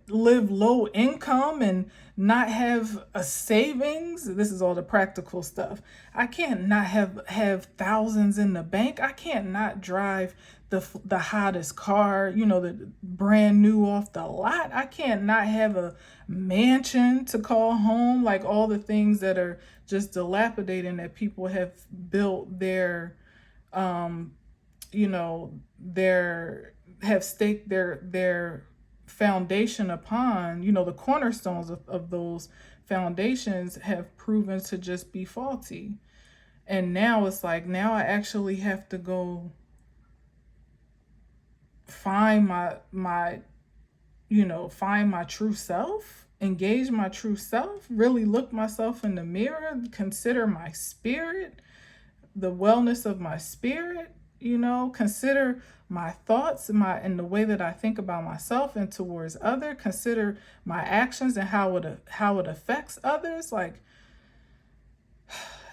live low income and not have a savings. This is all the practical stuff. I can't not have thousands in the bank. I can't not drive the hottest car, the brand new off the lot. I can't not have a mansion to call home. Like, all the things that are just dilapidating, that people have built have staked their foundation upon, the cornerstones of those foundations have proven to just be faulty. And now it's like, now I actually have to go find my true self, engage my true self, really look myself in the mirror, consider my spirit, the wellness of my spirit, consider my thoughts and the way that I think about myself and towards others, consider my actions and how it affects others. Like,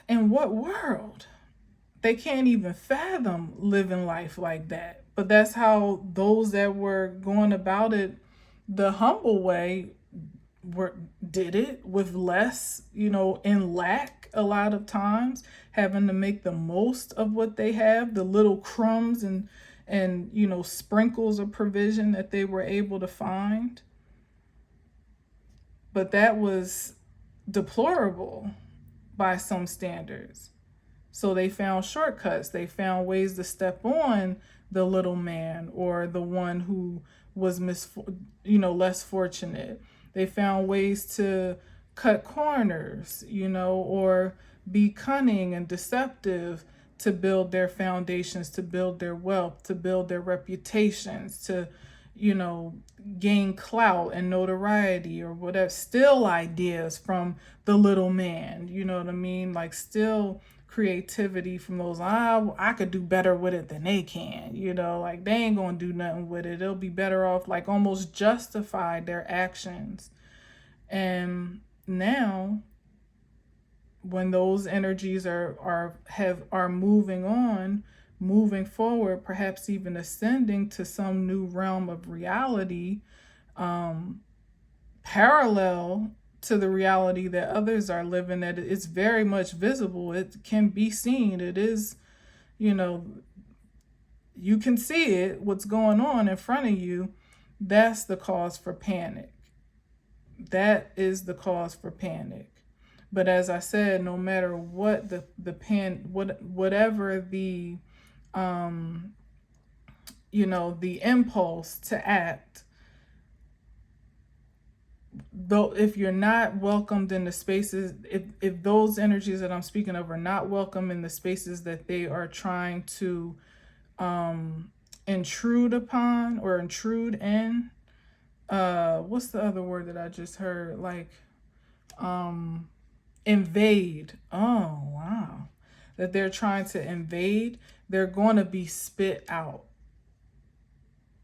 in what world? They can't even fathom living life like that. But that's how those that were going about it the humble way did it, with less, in lack a lot of times, having to make the most of what they have, the little crumbs and sprinkles of provision that they were able to find. But that was deplorable by some standards. So they found shortcuts. They found ways to step on the little man, or the one who was less fortunate. They found ways to cut corners, or be cunning and deceptive to build their foundations, to build their wealth, to build their reputations, to, gain clout and notoriety, or whatever. Still ideas from the little man, you know what I mean? Like, still creativity from those, I could do better with it than they can, like, they ain't gonna do nothing with it. It'll be better off, like, almost justify their actions. And now, when those energies are moving on, moving forward, perhaps even ascending to some new realm of reality, parallel to the reality that others are living, that it's very much visible. It can be seen. It is, you know, you can see it, what's going on in front of you. That's the cause for panic. That is the cause for panic. But as I said, no matter what whatever the the impulse to act, though, if you're not welcomed in the spaces, if those energies that I'm speaking of are not welcome in the spaces that they are trying to intrude upon or intrude in, what's the other word that I just heard? Like, invade. Oh, wow. That they're trying to invade, they're going to be spit out.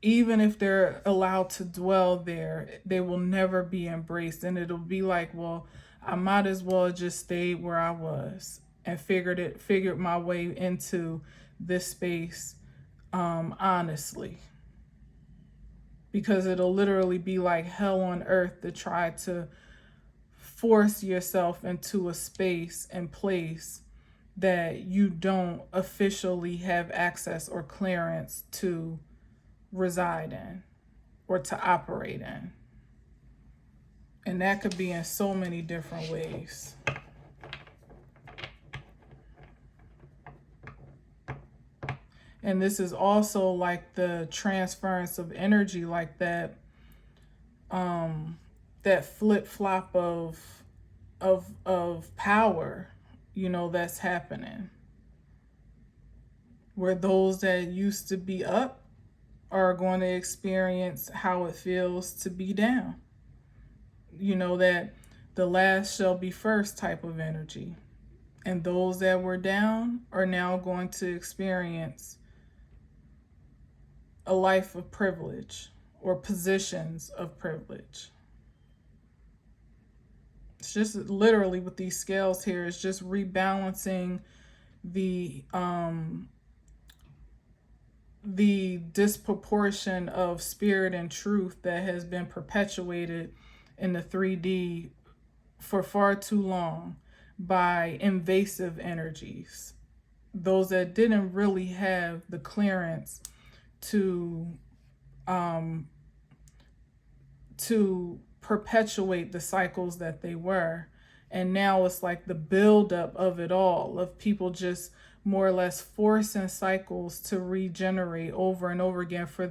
Even if they're allowed to dwell there, they will never be embraced. And it'll be like, well, I might as well just stay where I was and figured my way into this space, honestly. Because it'll literally be like hell on earth to try to force yourself into a space and place that you don't officially have access or clearance to reside in or to operate in. And that could be in so many different ways. And this is also like the transference of energy, like that that flip-flop of power, that's happening. Where those that used to be up are going to experience how it feels to be down. That the last shall be first type of energy. And those that were down are now going to experience a life of privilege or positions of privilege. It's just literally with these scales here, it's just rebalancing the disproportion of spirit and truth that has been perpetuated in the 3D for far too long by invasive energies. Those that didn't really have the clearance to perpetuate the cycles that they were. And now it's like the buildup of it all, of people just more or less forcing cycles to regenerate over and over again for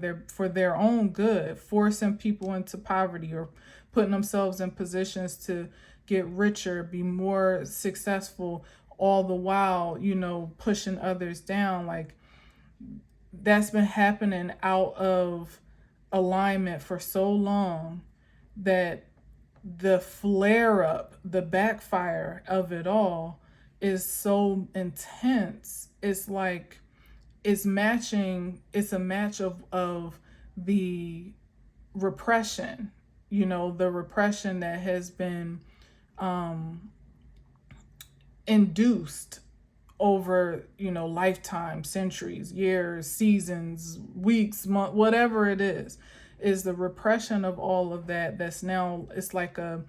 their own good, forcing people into poverty or putting themselves in positions to get richer, be more successful, all the while, pushing others down. Like, that's been happening out of alignment for so long that the flare up, the backfire of it all is so intense. It's like it's a match of the repression, the repression that has been induced over, lifetime, centuries, years, seasons, weeks, months, whatever it is the repression of all of that. That's now, it's like the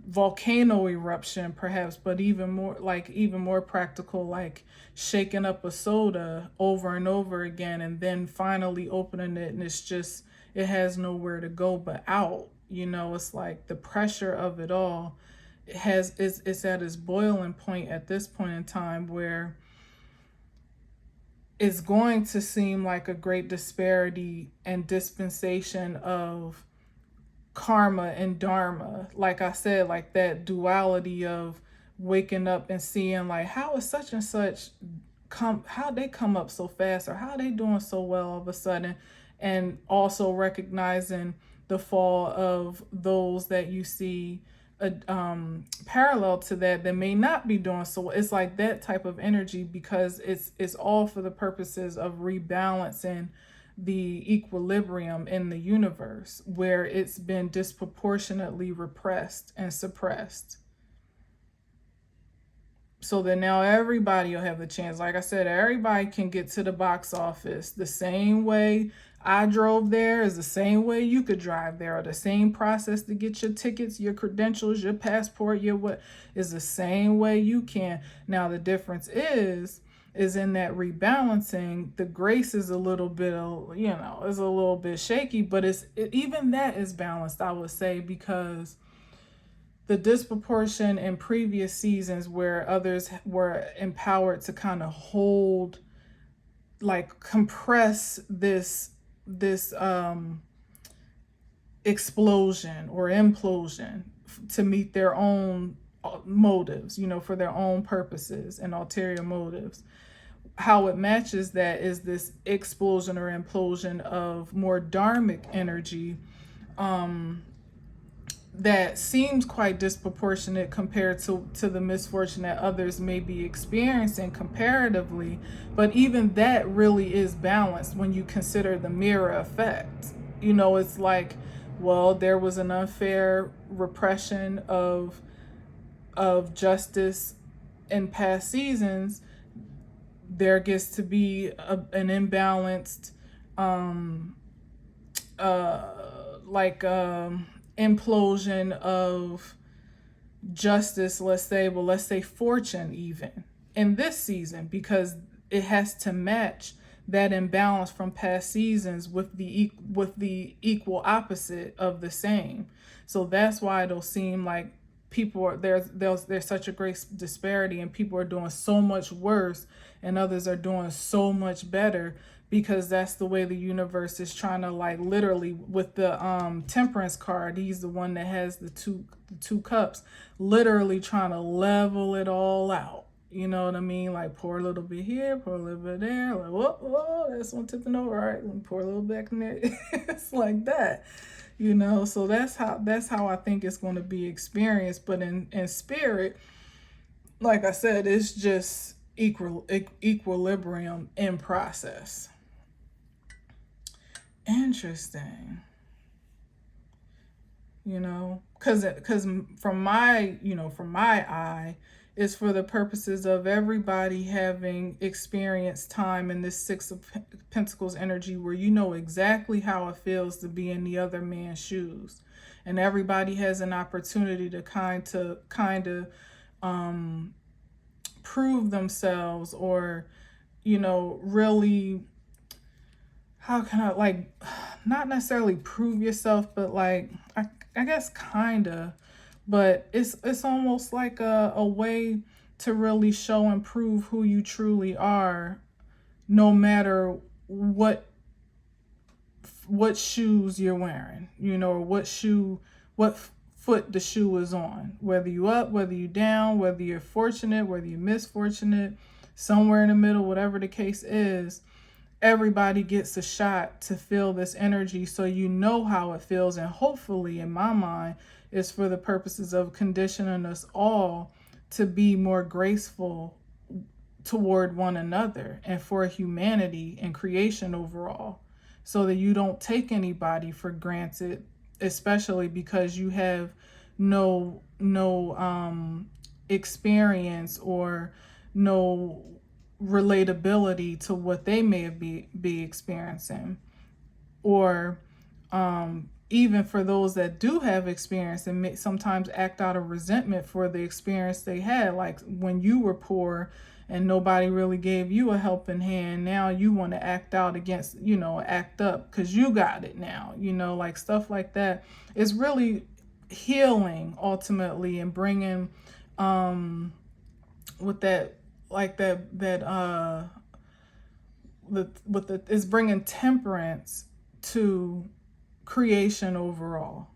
volcano eruption, perhaps, but even more practical, like shaking up a soda over and over again, and then finally opening it, and it has nowhere to go but out. It's like the pressure of it all it's at its boiling point at this point in time, where it's going to seem like a great disparity and dispensation of karma and dharma. Like I said, like that duality of waking up and seeing, like, how is such and such how they come up so fast, or how they doing so well all of a sudden, and also recognizing the fall of those that you see parallel to that may not be doing so. It's like that type of energy, because it's all for the purposes of rebalancing the equilibrium in the universe, where it's been disproportionately repressed and suppressed. So that now everybody will have the chance. Like I said, everybody can get to the box office. The same way I drove there is the same way you could drive there, or the same process to get your tickets, your credentials, your passport, your what is the same way you can. Now the difference is in that rebalancing. The grace is a little bit, is a little bit shaky, but even that is balanced, I would say, because the disproportion in previous seasons where others were empowered to kind of hold, like compress this explosion or implosion to meet their own motives, for their own purposes and ulterior motives. How it matches that is this explosion or implosion of more dharmic energy, that seems quite disproportionate compared to the misfortune that others may be experiencing comparatively. But even that really is balanced when you consider the mirror effect. It's like, well, there was an unfair repression of justice in past seasons. There gets to be an imbalanced implosion of justice, let's say fortune, even in this season, because it has to match that imbalance from past seasons with the equal opposite of the same. So that's why it'll seem like there's such a great disparity, and people are doing so much worse and others are doing so much better, because that's the way the universe is trying to, like, literally with the temperance card. He's the one that has the two cups, literally trying to level it all out. You know what I mean? Like, pour a little bit here, pour a little bit there. Like, whoa, that's one tipping over. All right, let me pour a little back in there. It's like that, So that's how I think it's going to be experienced. But in spirit, like I said, it's just equilibrium in process. Interesting. Because from my eye, is for the purposes of everybody having experienced time in this Six of Pentacles energy, where you know exactly how it feels to be in the other man's shoes, and everybody has an opportunity to kind of prove themselves, or really, how can I, like, not necessarily prove yourself, but like, I guess kinda, but it's almost like a way to really show and prove who you truly are, no matter what shoes you're wearing, or what foot the shoe is on, whether you up, whether you down, whether you're fortunate, whether you're misfortunate, somewhere in the middle, whatever the case is. Everybody gets a shot to feel this energy, so you know how it feels. And hopefully, in my mind, it's for the purposes of conditioning us all to be more graceful toward one another and for humanity and creation overall, so that you don't take anybody for granted, especially because you have no experience or no relatability to what they may be experiencing, or even for those that do have experience and may sometimes act out of resentment for the experience they had, like when you were poor and nobody really gave you a helping hand. Now you want to act out against, act up because you got it now, like stuff like that is really healing ultimately, and bringing with that, like is bringing temperance to creation overall,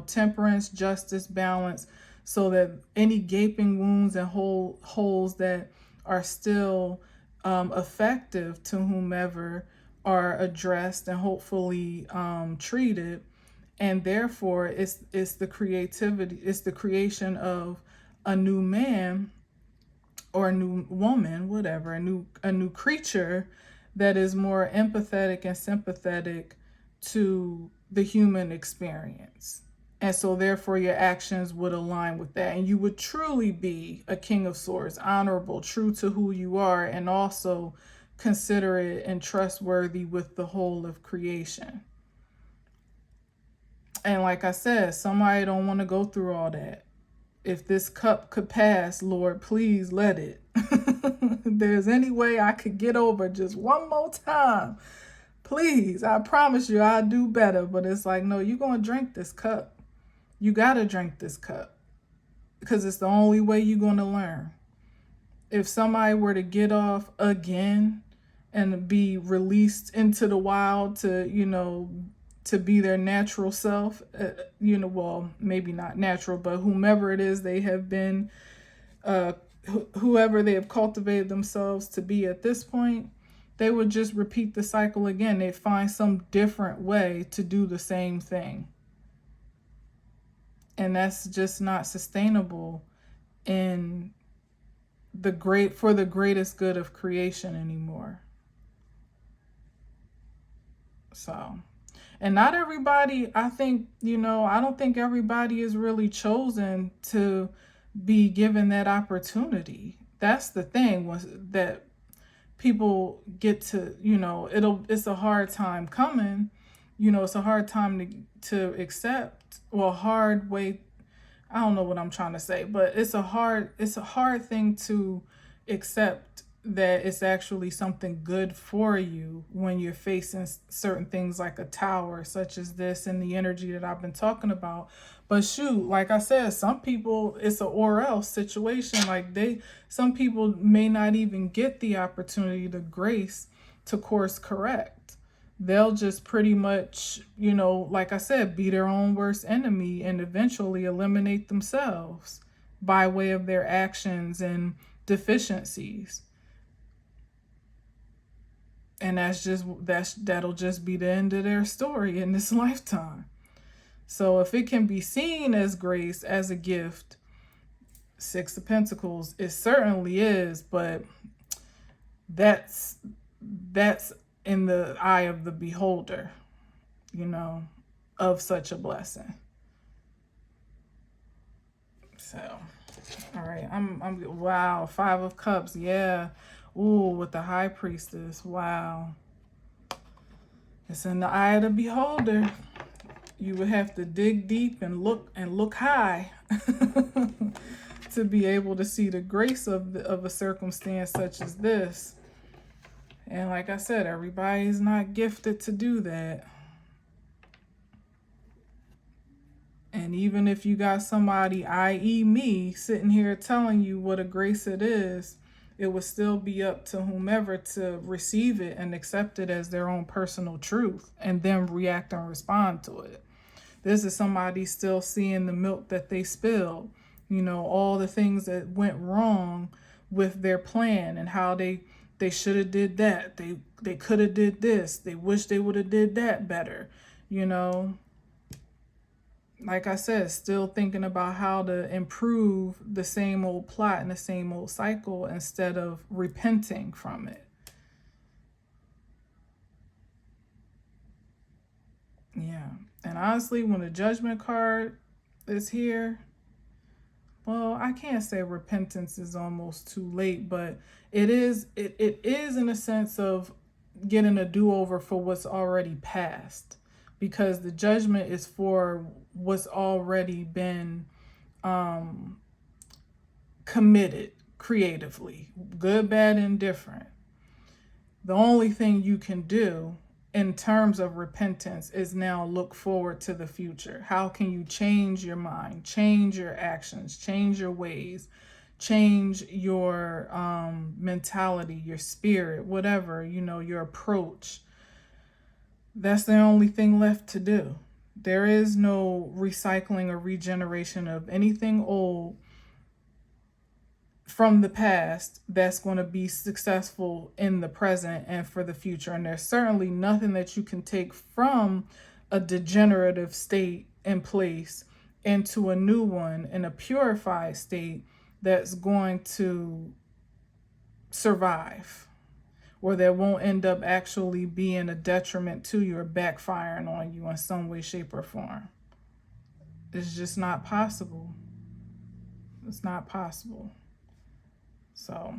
temperance, justice, balance, so that any gaping wounds and holes that are still effective to whomever are addressed and hopefully treated. And therefore it's the creativity, it's the creation of a new man or a new woman, whatever, a new creature that is more empathetic and sympathetic to the human experience. And so therefore your actions would align with that. And you would truly be a king of swords, honorable, true to who you are, and also considerate and trustworthy with the whole of creation. And like I said, somebody don't want to go through all that. If this cup could pass, Lord, please let it. If there's any way I could get over just one more time, please, I promise you I'll do better. But it's like, no, you're going to drink this cup. You got to drink this cup because it's the only way you're going to learn. If somebody were to get off again and be released into the wild to, to be their natural self, well, maybe not natural, but whomever it is they have been, whoever they have cultivated themselves to be at this point, they would just repeat the cycle again. They'd find some different way to do the same thing. And that's just not sustainable in for the greatest good of creation anymore. So, and not everybody, I think, I don't think everybody is really chosen to be given that opportunity. That's the thing, was that people get to, it's a hard time coming, it's a hard time to accept, well, hard way, I don't know what I'm trying to say, but it's a hard thing to accept that it's actually something good for you when you're facing certain things like a tower such as this and the energy that I've been talking about. But shoot, like I said, some people, it's a or else situation. Like some people may not even get the opportunity, the grace to course correct. They'll just pretty much, like I said, be their own worst enemy and eventually eliminate themselves by way of their actions and deficiencies. And that'll just be the end of their story in this lifetime. So if it can be seen as grace, as a gift, Six of Pentacles, it certainly is, but that's in the eye of the beholder, of such a blessing. So, all right, I'm wow, Five of Cups, yeah. Ooh, with the High Priestess, wow. It's in the eye of the beholder. You would have to dig deep and look high to be able to see the grace of a circumstance such as this. And like I said, everybody's not gifted to do that. And even if you got somebody, i.e. me, sitting here telling you what a grace it is, it would still be up to whomever to receive it and accept it as their own personal truth and then react and respond to it. This is somebody still seeing the milk that they spilled, all the things that went wrong with their plan and how they should have did that. They could have did this. They wish they would have did that better. Like I said, still thinking about how to improve the same old plot and the same old cycle instead of repenting from it. Yeah. And honestly, when the Judgment card is here, well, I can't say repentance is almost too late, but it is in a sense of getting a do-over for what's already passed, because the Judgment is for what's already been committed creatively, good, bad, and different. The only thing you can do in terms of repentance is now look forward to the future. How can you change your mind, change your actions, change your ways, change your mentality, your spirit, whatever, your approach. That's the only thing left to do. There is no recycling or regeneration of anything old from the past that's going to be successful in the present and for the future. And there's certainly nothing that you can take from a degenerative state in place into a new one in a purified state that's going to survive, or that won't end up actually being a detriment to you or backfiring on you in some way, shape, or form. It's just not possible. It's not possible. So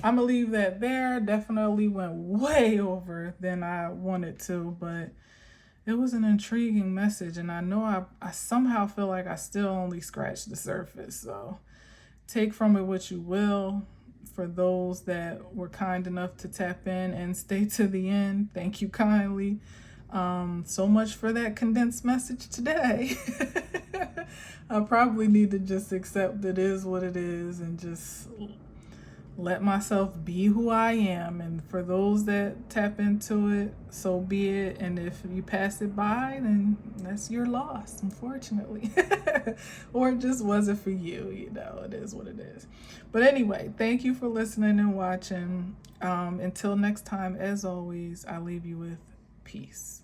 I'm gonna leave that there. Definitely went way over than I wanted to, but it was an intriguing message, and I know I somehow feel like I still only scratched the surface. So take from it what you will. For those that were kind enough to tap in and stay to the end, thank you kindly. So much for that condensed message today. I probably need to just accept it is what it is and just let myself be who I am. And for those that tap into it, so be it. And if you pass it by, then that's your loss, unfortunately. Or it just wasn't for you, it is what it is. But anyway, thank you for listening and watching. Until next time, as always, I leave you with peace.